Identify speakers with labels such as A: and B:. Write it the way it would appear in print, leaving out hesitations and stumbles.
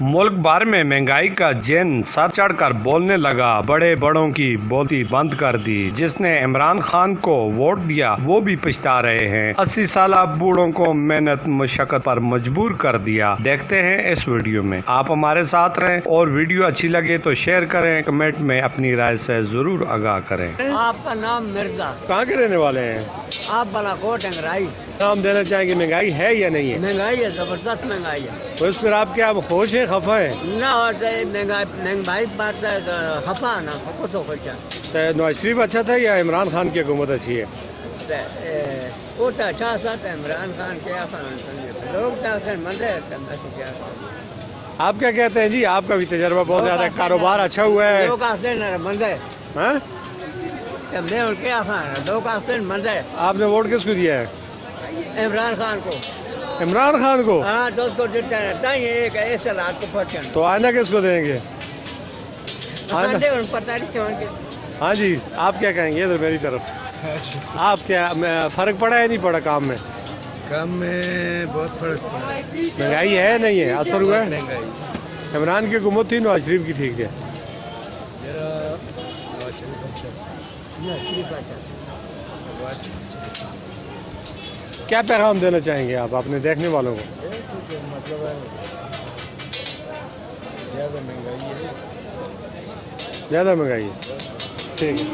A: मुल्क भर में महंगाई का जिन सर चढ़कर बोलने लगा, बड़े बड़ों की बोलती बंद कर दी। जिसने इमरान खान को वोट दिया वो भी पछता रहे हैं। 80 साल बूढ़ों को मेहनत मुशक्कत पर मजबूर कर दिया। देखते हैं इस वीडियो में, आप हमारे साथ रहें और वीडियो अच्छी लगे तो शेयर करें, कमेंट में अपनी राय से जरूर आगाह करें।
B: आपका नाम मिर्जा,
A: कहाँ के रहने वाले हैं
B: आप बालाकोट अंगराई।
A: नाम देना चाहेंगे, महंगाई है या नहीं है?
B: महंगाई है, जबरदस्त महंगाई है।
A: तो इस पर आप क्या खुश हैं, खफा हैं?
B: ना और महंगाई बात है तो खफा ना खपो तो खुश है।
A: तो नवाज शरीफ अच्छा था या इमरान खान की हुकूमत अच्छी है?
B: वो तो अच्छा सा था इमरान खान क्या लोग तो मंदे क्या।
A: आप क्या कहते हैं जी? आपका भी तजर्बा बहुत ज्यादा, कारोबार अच्छा हुआ है।
B: लोग मंदे
A: हाँ?
B: लोग मंदे।
A: आपने वोट किसको दिया है?
B: इमरान खान को।
A: इमरान खान को?
B: हाँ, दोस्तों देता है एक ऐसे लाल को पहुँचना।
A: तो आइंदा किसको देंगे?
B: पता नहीं।
A: हाँ जी, आप क्या कहेंगे इधर मेरी तरफ? आप क्या फर्क पड़ा है नहीं पड़ा काम में?
C: काम में बहुत फर्क पड़ा है।
A: महंगाई है नहीं है, असर हुआ है?
C: महंगाई
A: इमरान की हुकूमत थी, नवाज शरीफ की ठीक है? क्या पैगाम देना चाहेंगे आप अपने देखने वालों को?
C: मतलब ज़्यादा महंगाई है।
A: ज़्यादा महंगाई है, ठीक है।